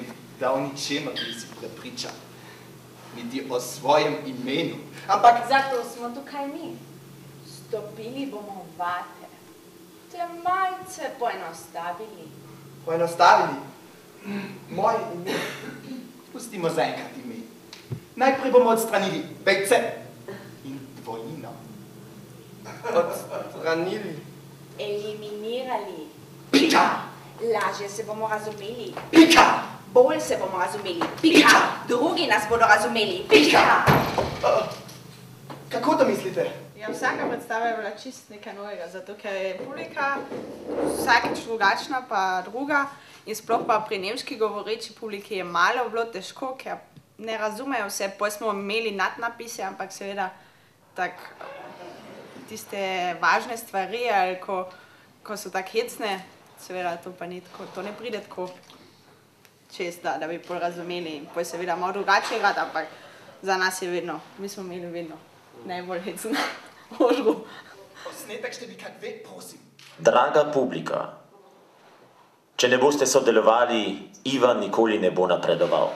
vem, da o ničemer nisi prepričan. Niti o svojem imenu. Ampak... Zato smo tukaj mi. Stopili bomo vate. Te malce poenostavili. Poenostavili? Moje ime? Pustimo zaenkrat ime. Najprej bomo odstranili vejce in dvojino. Odstranili? Eliminirali. Pika! Lažje se bomo razumeli. Pika! Bolj se bomo razumeli. Pika! Drugi nas bodo razumeli. Pika! Kako to mislite? Ja, vsaka predstava je bila čist nekaj novega, zato ker je publika vsakič drugačna pa druga in sploh pa pri nemški govoreči publiki je malo bilo težko, ker ne razumejo vse. Potem smo imeli nadnapise, ampak seveda tak tiste važne stvari ali ko so tak hecne, seveda to pa ni tako, to ne pride tako čez, da bi pol razumeli in potem seveda malo drugače igrati, ampak za nas je vedno, mi smo imeli vedno najbolj hecno možgo. Posnetek številka 2, prosim. Draga publika, če ne boste sodelovali, Ivan nikoli ne bo napredoval.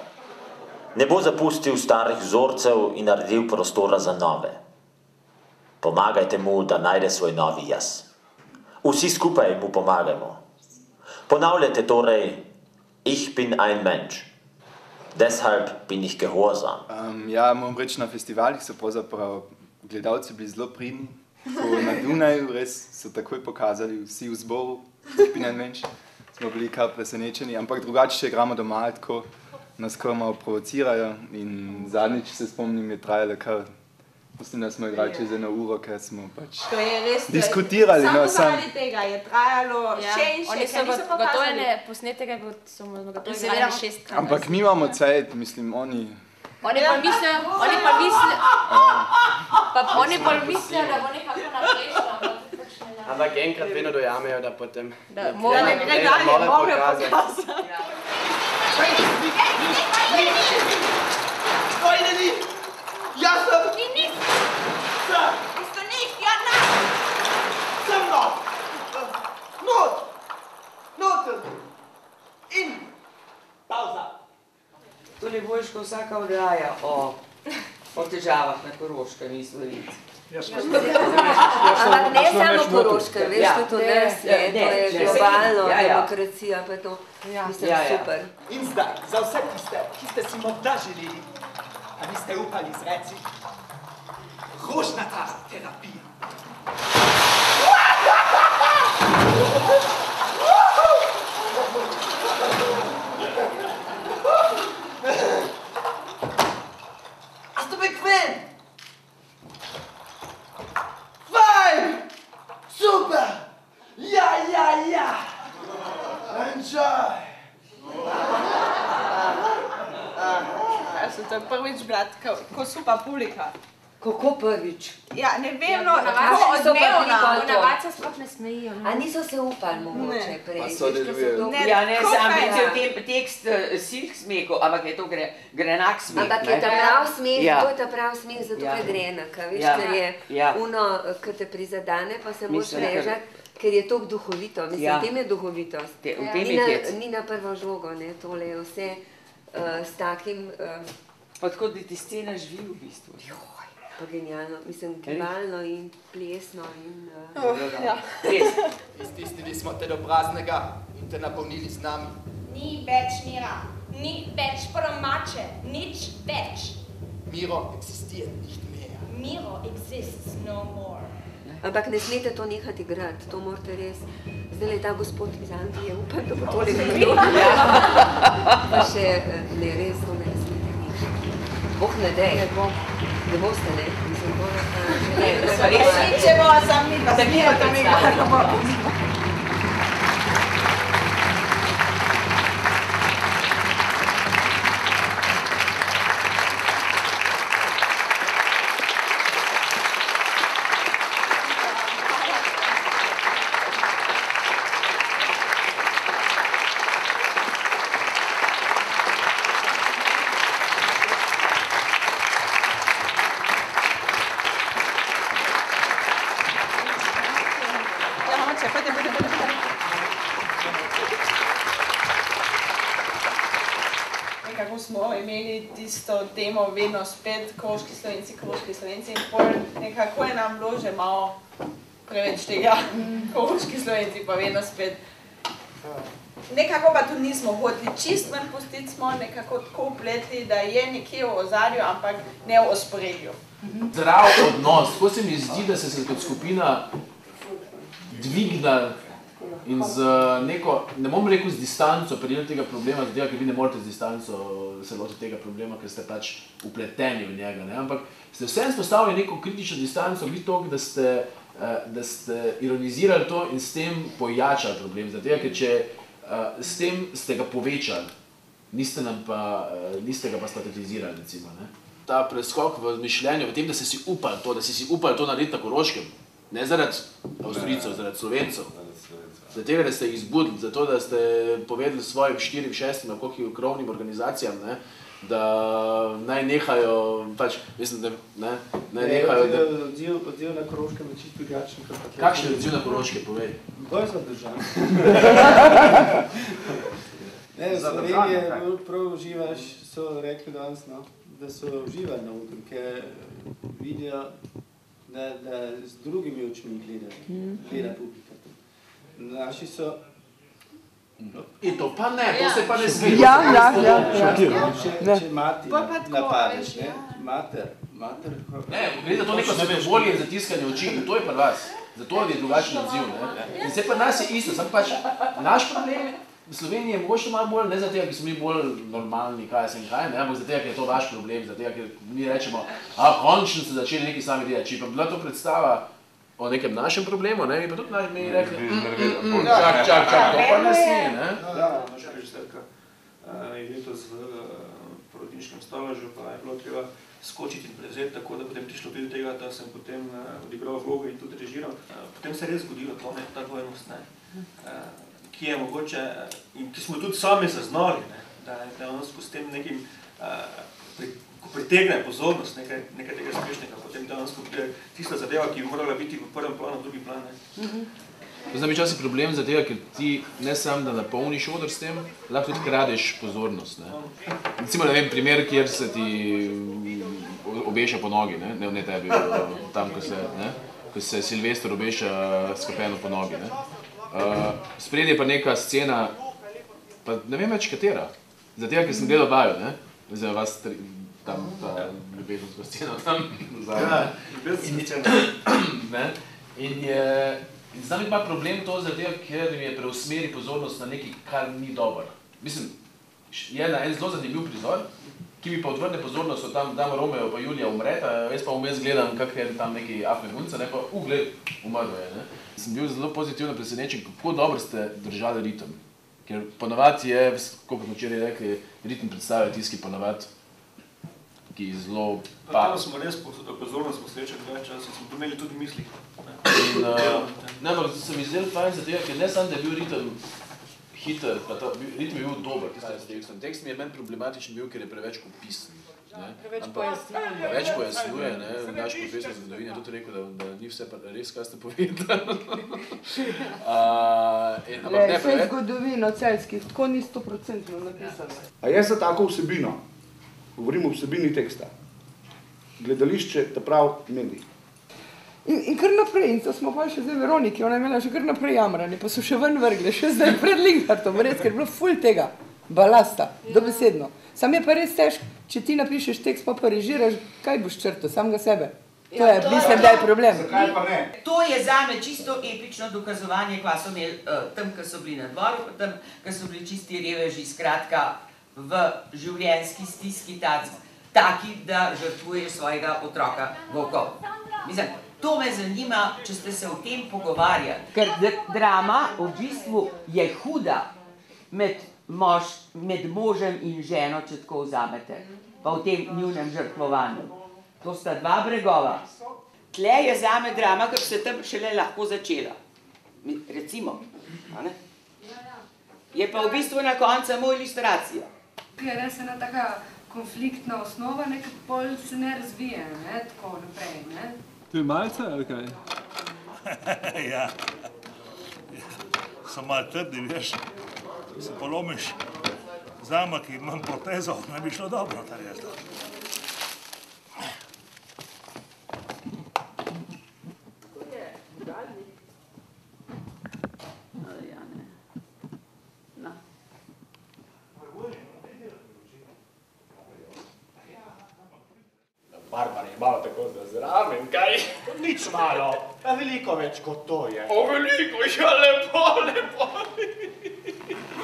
Ne bo zapustil starih vzorcev in naredil prostora za nove. Pomagajte mu, da najde svoj novi jaz. Vsi skupaj mu pomagajmo. Ponavljajte torej, ich bin ein Mensch. Deshalb bin ich gehorsam. Ja, moram reči, na festivalih so pravzaprav gledalci bili zelo pridni. Na Dunaju res so takoj pokazali vsi v zboru, ich bin ein Mensch. Smo bili kar presenečeni, ampak drugače, če igramo doma, tako nas kar malo provocirajo in zadnjič se spomnim je trajalo kar, mislim, da smo igrali čez 1 uro, ker smo pač diskutirali. Samo zaradi tega je trajalo še in še, Oni so gotovene posnetega, so gotovene igrali 6 krat. Ampak mi imamo cajt, mislim, oni Oni pa mislijo, da bo nekako naprej. Ampak enkrat vedno dojamejo, da potem ne gre dalje, morajo pokazati. Freunde, ja sem! Ni nič! Sir! Bist du nicht? Ja, nein! Sem noch! Not! Noten! In! Pauza! To ne boš, ko vsaka oddaja o težavah na Koroškem in Slovenici. Ampak ne samo Koroškem, veš, to nas je, to je globalno demokracija, pa to, mislim, super. In zdaj, za vse tiste, ki ste si morda želeli, a niste upali izreci, rožnata terapija. Hast du bequem? Fein! Super! Ja, ja, ja! Enjoy! To je prvič brat, ko super publika. Kako prvič? Ja, ne vem, no, kako odmevna. Ponavadi se sploh ne smejijo. A niso se upali mogoče prej? Pa sodelujejo. Ja, ne, sam videl tekst silk smehu, ampak je to grenak smeh. Ampak je ta prav smeh, to je ta prav smeh, zato ker je grenaka, veš, ker je uno, ker te prizadane, pa se moš režati, ker je toliko duhovito, mislim, tem je duhovitost. Ni na prvo žogo, ne, tole je vse s takim... Pa tako, da ti scena živi v bistvu. Pa genialno, mislim, gibalno in plesno in... Iztisnili smo te do praznega in te napolnili z nami. Ni več mira, ni več promače, nič več. Miro existiert nicht mehr. Miro exists no more. Ampak ne smete to nehati igrati, to morate res. Zdaj je ta gospod iz Anglije, upam, da bo tole nekdo. Pa še, ne, res, to ne smete nehati. Boh ne dej. Ne boste, ne? Mislim, Res, če bo sam mi, pa se mi to mi gledamo. Če pa te nekako smo imeli tisto temo vedno spet koroški Slovenci in pol nekako je nam bilo že malo preveč tega koroški Slovenci pa vedno spet. Nekako pa tudi nismo hoteli čist ven pustiti, smo nekako tako upletli, da je nekje v ozadju, ampak ne v osporedju. Zdrav odnos, tako se mi zdi, da se kot skupina dvignali in z neko, ne bom rekel z distanco prijeli tega problema, zato ker vi ne morete z distanco se lotiti tega problema, ker ste pač upleteni v njega, ne? Ampak ste vsem postavili neko kritično distanco, vi toliko, da ste ironizirali to in s tem pojačali problem, zato ker če s tem ste ga povečali, niste ga pa statizirali, recimo, ne? Ta preskok v mišljenju, v tem, da ste si upali to narediti na Koroškem, ne zaradi Avstrijcev, zaradi Slovencev, zaradi tega, da ste jih zbudili, zato, da ste povedali svojim 4, 6, koliko krovnim organizacijam, ne, da naj nehajo, pač, mislim, da naj nehajo, da... Odziv na Koroškem je čisto drugačen. Kakšen je odziv na Koroškem, povej? To je zadržan. Ne, v Sloveniji prav uživaš, so rekli danes, da so uživali na utem, ker vidijo, da z drugimi očmi gleda publika. Naši so... In to pa ne, to se pa ne zdi. Če mati napadeš, ne, mater. Ne, gleda to neko bolje zatiskanje oči in to je pa vas. Zato je drugačen odziv, ne. In vse pa nas je isto, samo pač naš problem v Sloveniji je mogoče malo bolj, ne zato, ker smo mi bolj normalni, kaj sem kaj, ne, ampak zato, ker je to vaš problem, zato, ker mi rečemo, končno ste začeli nekaj sami delati. Če pa bila to predstava o nekem našem problemu, ne, bi pa tudi mi rekli, čak, to pa ne sme, ne. Ja, naša režiserka je letos v porodniškem staležu, pa je bilo treba skočiti in prevzeti, tako da potem prišlo do tega, da sem potem odigral vlogo in tudi režiral. Potem se je res zgodilo to, ta dvojnost, ki je mogoče, in ki smo tudi sami zaznali, da je ono s tem nekim, ko pritegne pozornost nekaj tega smešnega, potem dejansko pride tista zadeva, ki bi morala biti v prvem planu, v drugi plan. To zna biti časi problem za tega, ker ti ne samo, da napolniš odr s tem, lahko tudi kradeš pozornost. Recimo, ne vem, primer, kjer se ti obeša po nogi, ne tebi, tam, ko se Silvester obeša skopeno po nogi. Spredje je pa neka scena, pa ne vem več katera, za tega, ker sem gledal vaju, ne, za vas tam, ta ljubezenska scena, tam, Ja, ljubezenska scena. In znam biti pa problem to, ker mi je preusmeri pozornost na nekaj, kar ni dobro. Mislim, je en zelo zanimiv prizor, ki mi pa odvrne pozornost, tam Romeo pa Julija umreta, jaz pa vmes gledam, kak je tam neki Afne Gunca, ne pa, gled, umrlo je, ne. Sem bil zelo pozitivno presenečen, kako dobro ste držali ritem. Ker ponavadi je, kot smo včeraj rekli, ritem predstavlja tisti, ki ponavadi, ki zelo... Tam smo res pozornost posvečali več časa, smo to imeli tudi misli. Ne, ampak se mi zdelo fajn za tega, ker ne samo, da je bil ritem hiter, ritem je bil dober, tekstom. Tekst mi je meni problematičen bil, ker je preveč opisen. Preveč pojasnjuje. Preveč pojasnjuje, ne. Naš profesor zgodovine je tudi rekel, da ni vse res, kaj ste povedali. Vse zgodovino celjskih, tako ni 100% napisano. A jaz za tako vsebino, govorim o vsebini teksta, gledališče, ta prav medij. In kar naprej, in to smo pa še zdaj Veroniki, ona je imela še kar naprej jamranje, pa so še ven vrgle, še zdaj pred Linhartom, res, ker je bilo ful tega balasta, dobesedno. Sam je pa res težko, če ti napišeš tekst, pa režiraš, kaj boš črtal, samega sebe. To je, mislim, da je problem. Zakaj pa ne? To je zame čisto epično dokazovanje, kva so imeli tam, ko so bili na dvoru, pa tam, ko so bili čisti reveži, skratka, v življenjski stiski taki, da žrtvuješ svojega otroka volkov. Mislim, to me zanima, če ste se o tem pogovarjali. Ker drama v bistvu je huda med možem in ženo, če tako vzamete, pa v tem njunem žrtvovanju. To sta dva bregova. Tle je zame drama, ker se tam šele lahko začela. Recimo. Je pa v bistvu na koncu samo ilustracija. Je res ena taka konfliktna osnova, nekaj pol se ne razvije, tako naprej. To je malce, ali kaj? Ja. Sem malo trdi, veš, se polomiš, Zame, ki imam protezo, naj bi šlo dobro, ta jezda. Barbara je malo tako zraven, kaj? Nič malo, a veliko več kot to je. O, veliko, ja, lepo, lepo.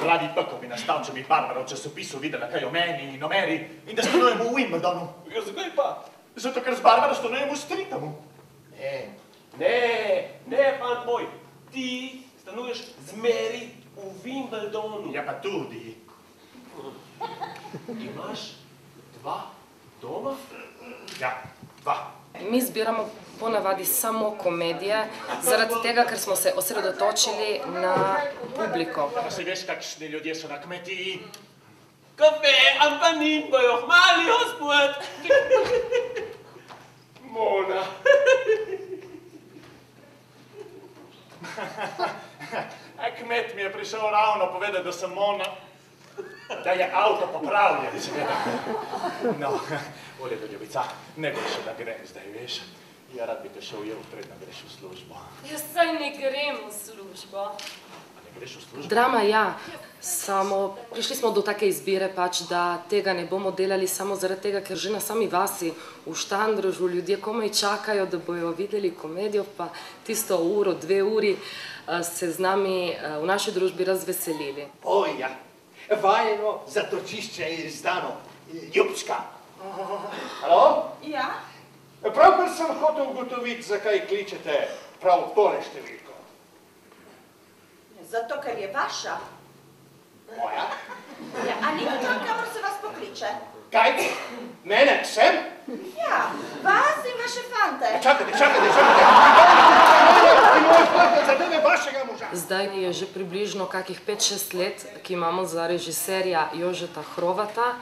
Radi tako bi nastal, če bi Barbara v časopisu videla kaj o meni in o Meri in da stanujemo v Wimbledonu. Ja, zakaj pa? Zato, ker z Barbara stanujemo v Streetomu. Ne, fant moj, ti stanuješ z Meri v Wimbledonu. Ja, pa tudi. Imaš 2 doma? Ja, 2. Mi zbiramo ponavadi samo komedije, zaradi tega, ker smo se osredotočili na publiko. Pa se veš, kakšni ljudje so na kmetiji? Kafe, ampak nimajo, mali gospod. Mona. Kmet mi je prišel ravno povedati, da sem Mona. Da je avto popravljen, seveda. No, Oleda ljubica, ne veš, da grem zdaj, veš. Ja, rad bi te šel ujel, predno greš v službo. Jaz saj ne grem v službo. A ne greš v službo? Drama ja, samo prišli smo do take izbire pač, da tega ne bomo delali samo zaradi tega, ker že na sami vasi v Štandrožu ljudje komaj čakajo, da bojo videli komedijo, pa tisto uro, 2 uri se z nami v naši družbi razveselili. Oja, vajeno zatočišče je izdano. Ljubčka. Halo? Ja? Pravkar sem hotel ugotoviti, zakaj kličete prav tole številko. Zato, ker je vaša. Moja? Ja, a ni to tam, kamor se vas pokliče? Kaj? Mene, sem? Ja, vas in vaše fante. Čakajte. Zdaj je že približno kakih 5-6 let, ki imamo za režiserja Jožeta Hrovata,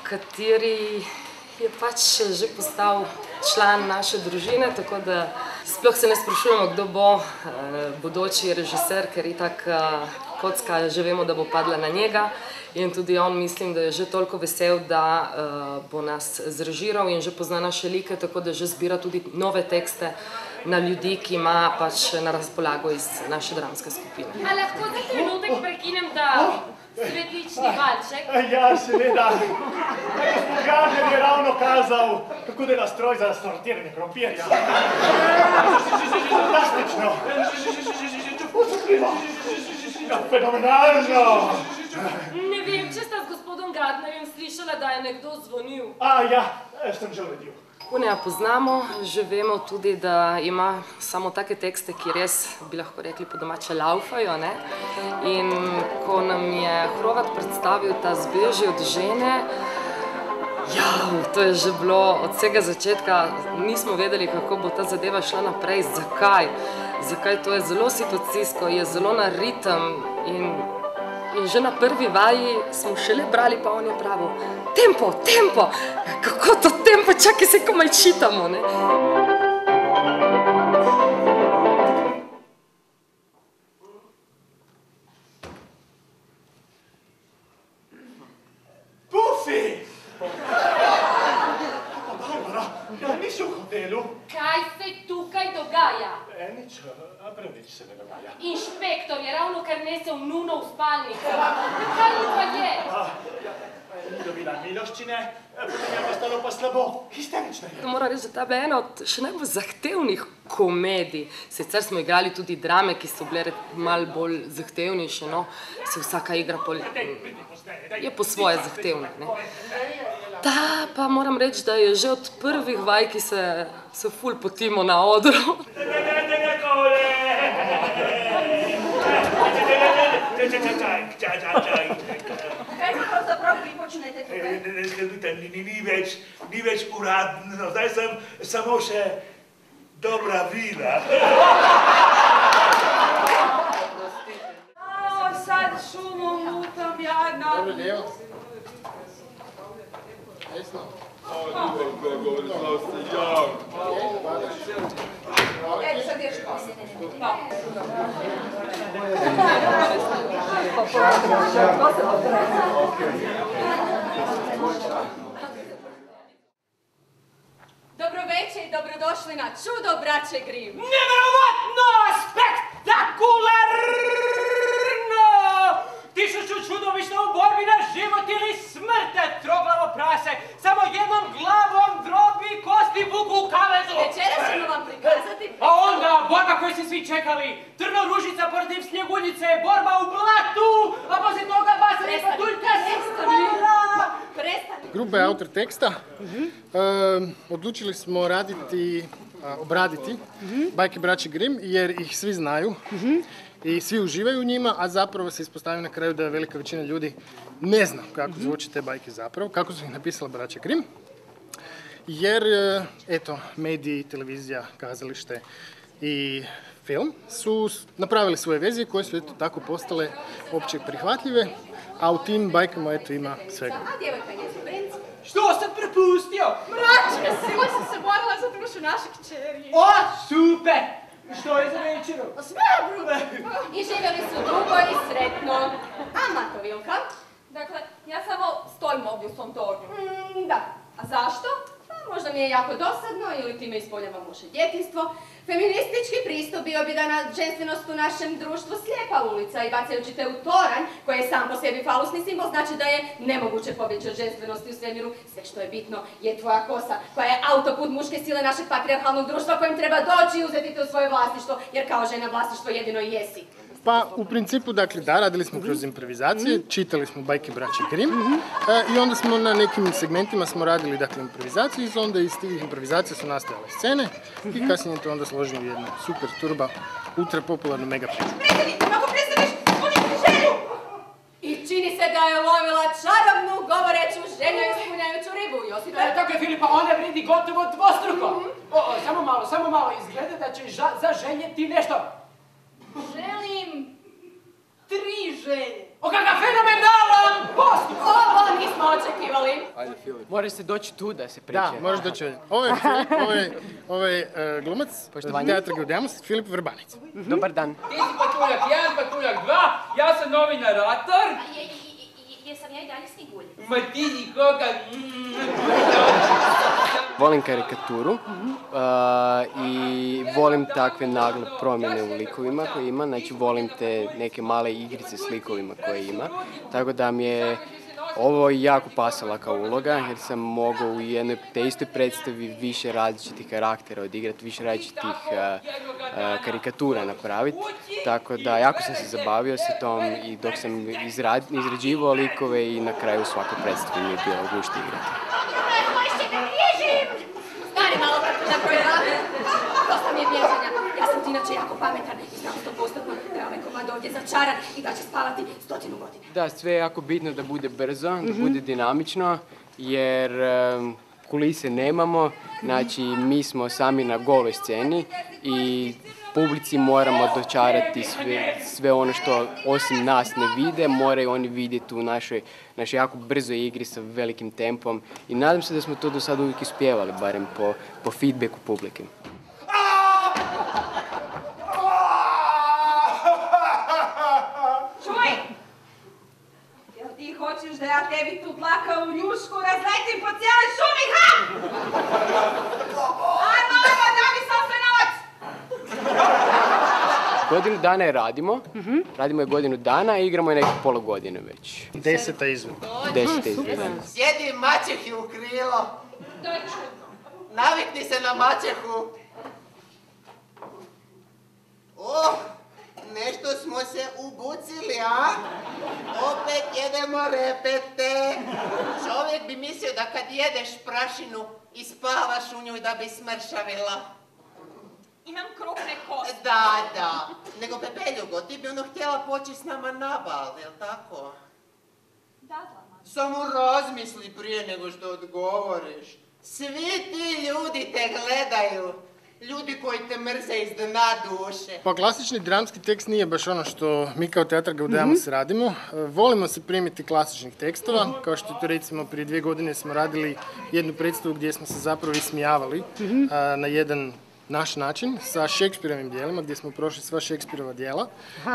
kateri je pač že postal član naše družine, tako da sploh se ne sprašujemo, kdo bo bodoči režiser, ker itak kocka že vemo, da bo padla na njega. In tudi on mislim, da je že toliko vesel, da bo nas zrežiral in že pozna naše like, tako da že zbira tudi nove tekste na ljudi, ki ima pač na razpolago iz naše dramske skupine. A lahko za trenutek prekinem, da svetlični valček? Ja, seveda. Gospod Gardner je ravno kazal, kako dela stroj za sortiranje krompirja. Fantastično. Fenomenalno. Ne vem, če sta z gospodom Gardnerjem slišala, da je nekdo zvonil. A ja, sem že uredil. Kuneja poznamo, že vemo tudi, da ima samo take tekste, ki res, bi lahko rekli po domače, laufajo, ne? In ko nam je Hrovat predstavil ta Zbeži od žene, to je že bilo od vsega začetka, nismo vedeli, kako bo ta zadeva šla naprej, zakaj. Zakaj to je zelo situacijsko, je zelo na ritem in že na prvi vaji smo šele brali, pa on je pravil, tempo, kako to tempo, čakaj se komaj čitamo, ne? Pufi! Barbara, ja nisi v hotelu? Kaj se tukaj dogaja? Nič, prav nič se ne dogaja. Inšpektor je ravno kar nesel Nuno v spalnico. Kaj pa je? Ni dobila miloščine, potem je postalo pa slabo, histerična je. Moram reči, da ta je ena od še najbolj zahtevnih komedij. Sicer smo igrali tudi drame, ki so bile malo bolj zahtevnejše, no. Se vsaka igra je po svoje zahtevna, ne. Ta pa moram reči, da je že od prvih vaj, ki se ful potimo na odru. Kaj pa pravzaprav vi počnete tukaj? Ne skrbite, ni več uradno, zdaj sem samo še dobra vina. Sad šumom lutam jadna. Sad ješ Dobro večer i dobrodošli na Čudo braće Grimm. Neverovatno! Spektakularno! Tisuću čudovišta u borbi na život ili smrt, troglavo prase, samo jednom glavom drobi kosti vuku u kavezu. Večeras ćemo vam prikazati... A onda, borba koju ste svi čekali, Trnoružica protiv Snjeguljice, borba u blatu, a poslije toga bacanje patuljka smrla. Grupa je autor teksta. Odlučili smo obraditi bajke braće Grimm jer ih svi znaju i svi uživaju u njima, a zapravo se ispostavi na kraju da velika većina ljudi ne zna kako zvuče te bajke zapravo, kako su ih napisala braća Grimm. Jer, eto, mediji, televizija, kazalište i film su napravili svoje verzije koje su eto tako postale opće prihvatljive, a u tim bajkama eto ima svega. A djevojka njezin princ? Što sam propustio? Mračne sile sam se borila za dušu naših kćeri. O, super! Što je za večeru? Smrbru! I živjeli su dugo i sretno. A Mato Vilka? Dakle, ja samo stojim ovdje u svom tornju. Da. A zašto? Možda mi je jako dosadno ili time ispoljava muše djetinjstvo. Feministički pristup bio bi da na ženstvenost u našem društvu slijepa ulica i bacajući te u toranj, koji je sam po sebi falusni simbol, znači da je nemoguće pobjeći od ženstvenosti u svemiru. Sve što je bitno je tvoja kosa, koja je autoput muške sile našeg patrijarhalnog društva kojem treba doći i uzeti te u svoje vlasništvo, jer kao žena vlasništvo jedino i jesi. Pa, u principu, dakle, da, radili smo kroz improvizacije, čitali smo bajke braće Grimm i onda smo na nekim segmentima smo radili, dakle, improvizaciju i onda iz tih improvizacija su nastajale scene i kasnije to onda složili u jednu super turba, ultra popularnu mega priču. Kako predstaviš uništi želju? I čini se da je lovila čarobnu, govoreću, želju ispunjajuću ribu. Josip, tako je, Filipa, ona vredi gotovo dvostruko. Samo malo, izgleda da će zaželjeti nešto. Želim 3 želje. O, kakav fenomenalan postup! Ovo nismo očekivali. Ajde, Filip. Moraš se doći tu da se priče. Da, moraš doći ovdje. Ovo je Filip, ovo je glumac Teatra Gaudeamus, Filip Vrbanec. Dobar dan. Ti si Patuljak 1, Patuljak 2, ja sam novi narator. Jesam ja i dalje Snjegulj? Ma ti nikoga... Volim karikaturu i volim takve nagle promjene u likovima koje ima, znači volim te neke male igrice s likovima koje ima, tako da mi je ovo jako pasala kao uloga jer sam mogao u jednoj te istoj predstavi više različitih karaktera odigrati, više različitih karikatura napraviti, tako da jako sam se zabavio sa tom i dok sam izrađivao likove i na kraju svake predstavi mi je bilo gušta igrati. Stani malo na koji rade. Dosta mi je bježanja. Ja sam ti inače jako pametan i znam 100% da je ovaj komad ovdje začaran i da će spavati 100 godina. Da, sve je jako bitno da bude brzo, da bude dinamično, jer kulise nemamo, znači mi smo sami na goloj sceni i publici moramo dočarati sve ono što osim nas ne vide, moraju oni vidjeti u našoj jako brzoj igri sa velikim tempom i nadam se da smo to do sada uvijek uspjevali, barem po feedbacku publike. Čuj! Jel ti hoćeš da ja tebi tu dlaka u ljušku razletim po cijeloj šumi, ha? Ajmo, da mi sopstvenovac! Godinu dana je radimo je godinu dana i igramo je neke pola godine već. 10. izvedba. 10. izvedba. Sjedi maćehi u krilo. To je čudno. Navikni se na maćehu. Nešto smo se ubucili, a? Opet jedemo repete. Čovjek bi mislio da kad jedeš prašinu i spavaš u nju da bi smršavila. Imam krupne kosti. Da. Nego Pepeljugo, ti bi htjela poći s nama na bal, jel tako? Da, mama. Samo razmisli prije nego što odgovoriš. Svi ti ljudi te gledaju. Ljudi koji te mrze iz dna duše. Pa klasični dramski tekst nije baš ono što mi kao Teatra Gaudeamus radimo. Volimo se primiti klasičnih tekstova, kao što to recimo prije 2 godine smo radili jednu predstavu gdje smo se zapravo ismijavali na jedan naš način sa Šekspirovim dijelima, gdje smo prošli sva Šekspirova dijela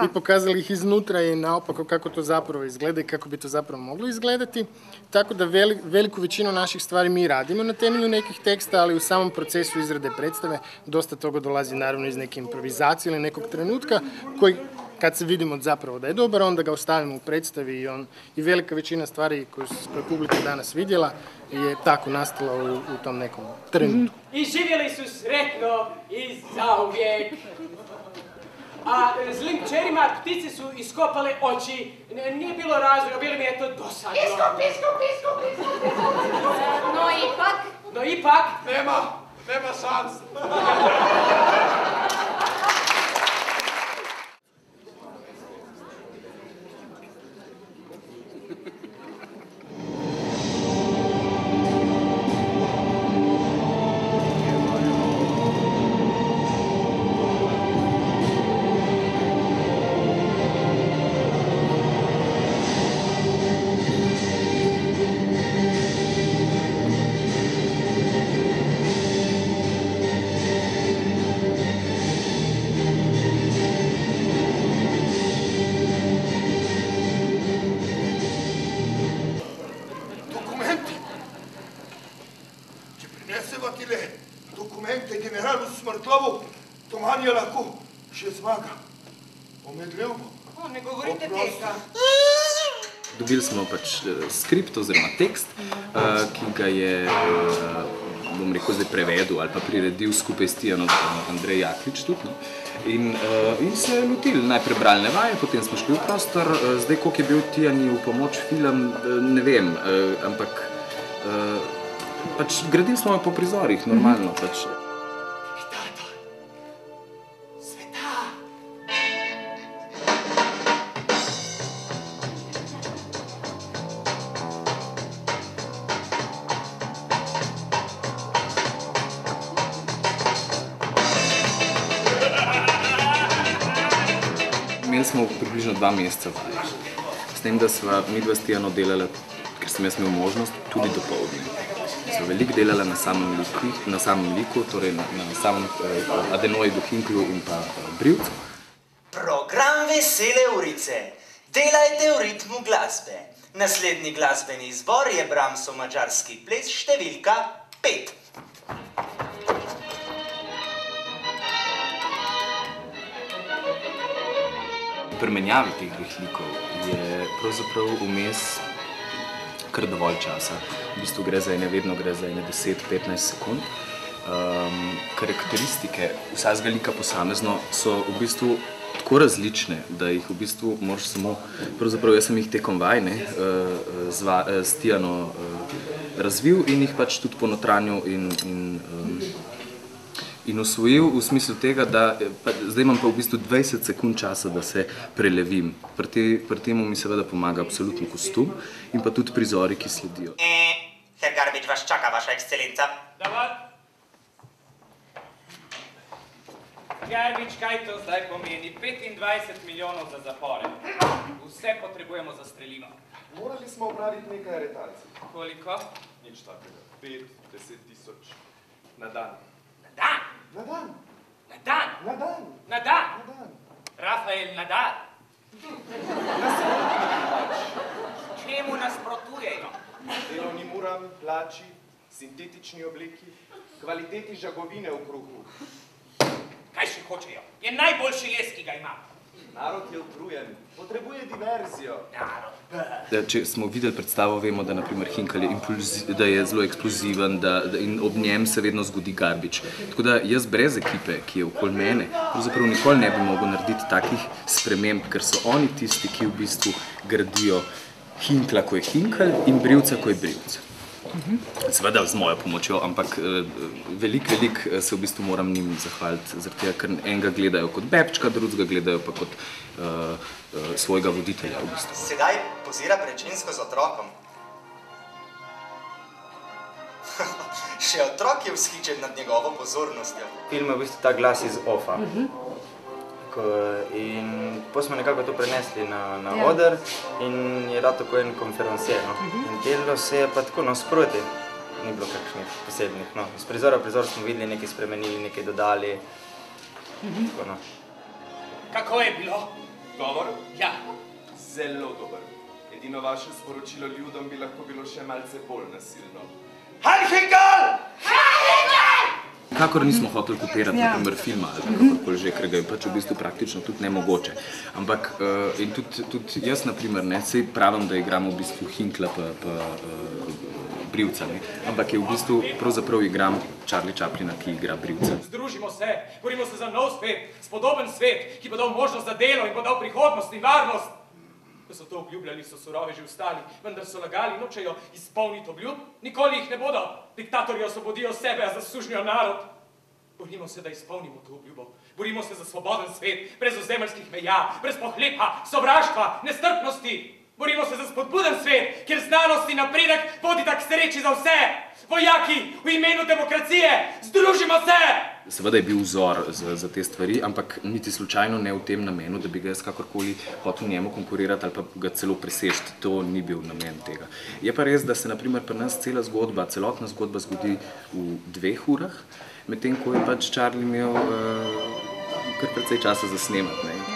i pokazali ih iznutra i naopako kako to zapravo izgleda i kako bi to zapravo moglo izgledati. Tako da veliku većinu naših stvari mi radimo na temelju nekih teksta, ali u samom procesu izrade predstave dosta toga dolazi naravno iz neke improvizacije ili nekog trenutka koji kad se vidimo zapravo da je dobar, onda ga ostavimo u predstavi i velika većina stvari koju publika danas vidjela je tako nastala u tom nekom trenutku. I živjeli su sretno i zauvijek. A zlim kćerima ptice su iskopale oči, nije bilo razloga, bilo mi je to dosadno. Piskup! No ipak... Nema šanse. Dokumente generalu Smrtlovu, Tomanija lahko še zmaga. Omedljiv bo. Ne govorite tega. Dobili smo pač skript oziroma tekst, ki ga je, bom rekel, zdaj prevedel ali pa priredil skupaj s Tijanom Andrej Jaklič tudi. In se lotili najprej bralne vaje, potem smo šli v prostor. Zdaj, koliko je bil Tijani v pomoč film, ne vem, ampak pač gradili smo po prizorih, normalno pač. Imeli smo približno 2 meseca vaj. S tem, da sva midva s Tijano delala, ker sem jaz imel možnost, tudi dopoldne. Sva veliko delala na samem liku, torej na samem adenoidu, hinklu in pa brivcu. Program Vesele urice. Delajte v ritmu glasbe. Naslednji glasbeni izbor je Brahmsov madžarski ples številka 5. Pri menjavi teh dveh likov je pravzaprav vmes kar dovolj časa. V bistvu vedno gre za 10-15 sekund. Karakteristike vsakega lika posamezno so v bistvu tako različne, da jih v bistvu moraš samo, pravzaprav jaz sem jih tekom vaj s Tijano razvil in jih pač tudi ponotranil in osvojil v smislu tega, da zdaj imam pa v bistvu 20 sekund časa, da se prelevim. Pri temu mi seveda pomaga absolutno kostum in pa tudi prizori, ki sledijo. Herr Garbič vas čaka, vaša ekscelenca. Dovolj. Garbič, kaj to zdaj pomeni? 25 milijonov za zapore. Vse potrebujemo za strelino. Morali smo opraviti nekaj aretacij. Koliko? Nič takega. 5-10 tisoč na dan. Dan? Na dan. Na dan? Na dan. Na dan? Na dan. Rafael Nadal. Nasprotno. Čemu nasprotujejo? Delovnim uram, plači, sintetični obliki, kvaliteti žagovine v kruhu. Kaj še hočejo? Je najboljši les, ki ga ima. Narod je utrujen, potrebuje diverzijo. Če smo videli predstavo, vemo, da naprimer Hinkel je zelo eksploziven in ob njem se vedno zgodi Garbič. Tako da jaz brez ekipe, ki je okoli mene, pravzaprav nikoli ne bi mogel narediti takih sprememb, ker so oni tisti, ki v bistvu gradijo Hinkla, ko je Hinkel, in Brivca, ko je Brivc. Seveda z mojo pomočjo, ampak veliko se v bistvu moram njim zahvaliti, zaradi tega, ker enega gledajo kot bebčka, drugega gledajo pa kot svojega voditelja v bistvu. Sedaj pozira prečinsko z otrokom. Še otrok je vzhičen nad njegovo pozornostjo. Film je v bistvu ta glas iz ofa. In potem smo nekako to prenesli na oder in je rad tako en konferencier. In delalo se je pa tako nasproti. ni bilo kakšnih posebnih. No, iz prizora v prizor smo videli, nekaj spremenili, nekaj dodali. Tako, no. Kako je bilo? Govor? Ja. Zelo dober. Edino vaše sporočilo ljudem bi lahko bilo še malce bolj nasilno. Heiligengal! Kakor nismo hoteli kopirati, na primer, filma ali kakorkoli že, ker ga je pač v bistvu praktično tudi nemogoče. Ampak, in tudi jaz, na primer, saj pravim, da igram v bistvu Hinkla pa Brivca, ampak je v bistvu pravzaprav igram Charlie Chaplina, ki igra Brivca. Združimo se, borimo se za nov svet, spodoben svet, ki bo dal možnost za delo in bo dal prihodnost in varnost. Ko so to obljubljali, so suroveži vstali, vendar so lagali, nočejo izpolniti obljub, nikoli jih ne bodo. Diktatorji osvobodijo sebe, a zasužnijo narod. Borimo se, da izpolnimo to obljubo. Borimo se za svoboden svet, brez ozemeljskih meja, brez pohlepa, sovraštva, nestrpnosti. Borimo se za spodbuden svet, kjer znanost in napredek vodita k sreči za vse. Vojaki, v imenu demokracije, združimo se! Seveda je bil vzor za te stvari, ampak niti slučajno ne v tem namenu, da bi ga jaz kakorkoli hotel njemu konkurirati ali pa ga celo presežiti. To ni bil namen tega. Je pa res, da se na primer pri nas cela zgodba, celotna zgodba zgodi v 2 urah, medtem ko je pač Charlie imel kar precej časa za snemati.